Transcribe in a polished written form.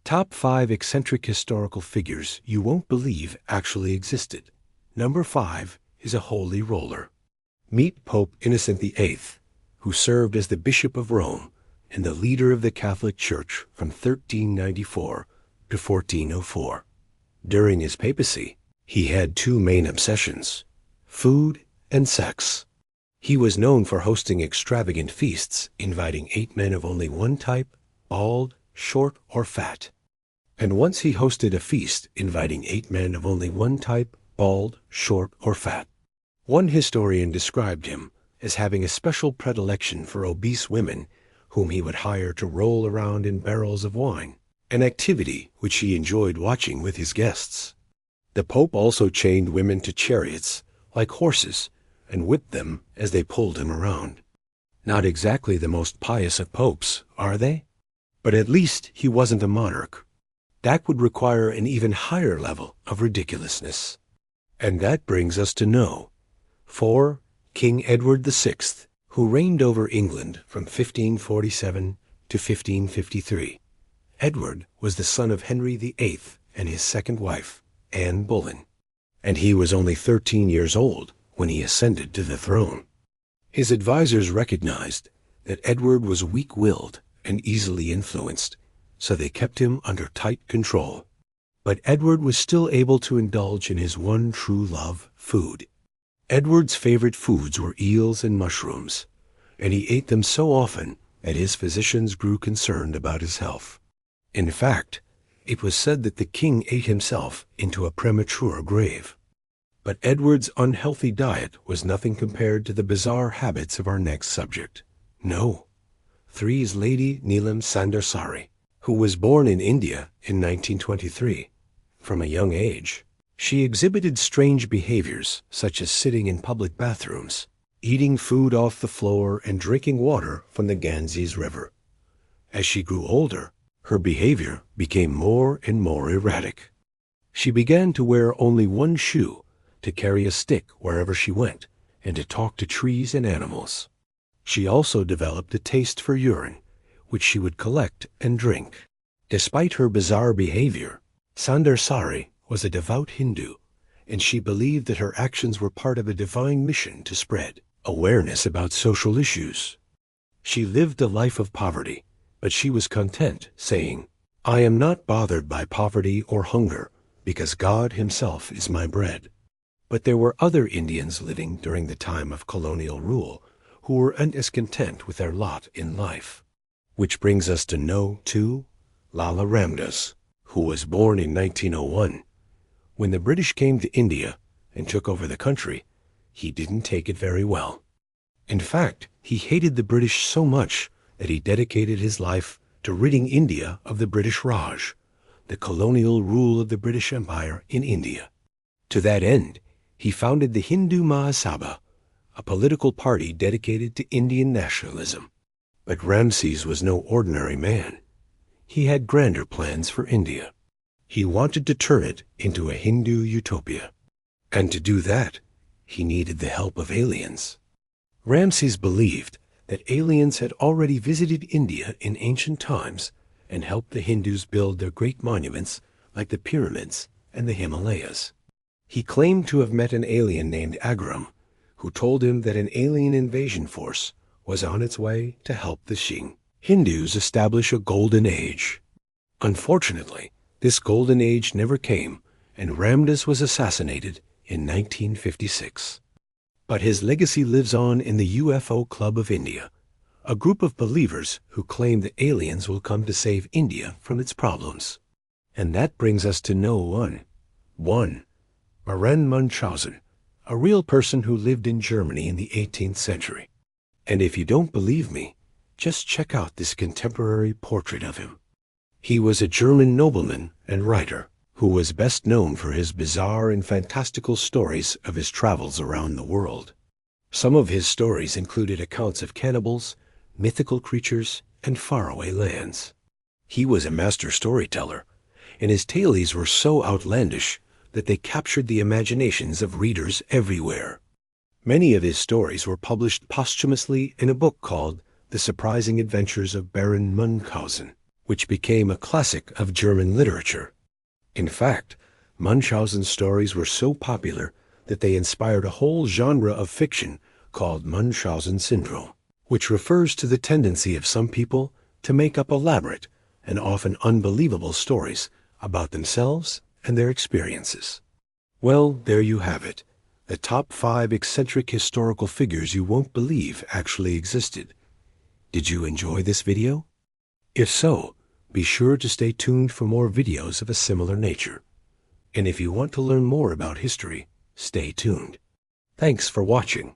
Top 5 eccentric historical figures you won't believe actually existed. Number 5 is a holy roller. Meet Pope Innocent VIII, who served as the Bishop of Rome and the leader of the Catholic Church from 1394 to 1404. During his papacy, he had two main obsessions: food and sex. He was known for hosting extravagant feasts, inviting 8 men of only one type, bald, short, or fat. And once he hosted a feast inviting 8 men of only one type, bald, short, or fat. One historian described him as having a special predilection for obese women whom he would hire to roll around in barrels of wine, an activity which he enjoyed watching with his guests. The Pope also chained women to chariots, like horses, and whipped them as they pulled him around. Not exactly the most pious of popes, are they? But at least he wasn't a monarch. That would require an even higher level of ridiculousness. And that brings us to know 4. King Edward VI, who reigned over England from 1547 to 1553. Edward was the son of Henry VIII and his second wife, Anne Boleyn, and he was only 13 years old when he ascended to the throne. His advisors recognized that Edward was weak-willed and easily influenced, so they kept him under tight control. But Edward was still able to indulge in his one true love, food. Edward's favorite foods were eels and mushrooms, and he ate them so often that his physicians grew concerned about his health. In fact, it was said that the king ate himself into a premature grave. But Edward's unhealthy diet was nothing compared to the bizarre habits of our next subject. No, 3's Lady Nilam Sandarsari, who was born in India in 1923. From a young age, she exhibited strange behaviors such as sitting in public bathrooms, eating food off the floor, and drinking water from the Ganges River. As she grew older, her behavior became more and more erratic. She began to wear only one shoe, to carry a stick wherever she went, and to talk to trees and animals. She also developed a taste for urine, which she would collect and drink. Despite her bizarre behavior, Sandarsari was a devout Hindu, and she believed that her actions were part of a divine mission to spread awareness about social issues. She lived a life of poverty, but she was content, saying, "I am not bothered by poverty or hunger, because God himself is my bread." But there were other Indians living during the time of colonial rule who weren't as content with their lot in life. Which brings us to know, too, Lala Ramdas, who was born in 1901. When the British came to India and took over the country, he didn't take it very well. In fact, he hated the British so much that he dedicated his life to ridding India of the British Raj, the colonial rule of the British Empire in India. To that end, he founded the Hindu Mahasabha, a political party dedicated to Indian nationalism. But Ramses was no ordinary man. He had grander plans for India. He wanted to turn it into a Hindu utopia. And to do that, he needed the help of aliens. Ramses believed that aliens had already visited India in ancient times and helped the Hindus build their great monuments like the pyramids and the Himalayas. He claimed to have met an alien named Agram, who told him that an alien invasion force was on its way to help the Qing Hindus establish a golden age. Unfortunately, this golden age never came, and Ramdas was assassinated in 1956. But his legacy lives on in the UFO Club of India, a group of believers who claim that aliens will come to save India from its problems. And that brings us to know one. Baron Munchausen, a real person who lived in Germany in the 18th century. And if you don't believe me, just check out this contemporary portrait of him. He was a German nobleman and writer who was best known for his bizarre and fantastical stories of his travels around the world. Some of his stories included accounts of cannibals, mythical creatures, and faraway lands. He was a master storyteller, and his tales were so outlandish that they captured the imaginations of readers everywhere. Many of his stories were published posthumously in a book called The Surprising Adventures of Baron Munchausen, which became a classic of German literature. In fact, Munchausen's stories were so popular that they inspired a whole genre of fiction called Munchausen syndrome, which refers to the tendency of some people to make up elaborate and often unbelievable stories about themselves and their experiences. Well, there you have it, the top 5 eccentric historical figures you won't believe actually existed. Did you enjoy this video? If so, be sure to stay tuned for more videos of a similar nature. And if you want to learn more about history, stay tuned. Thanks for watching.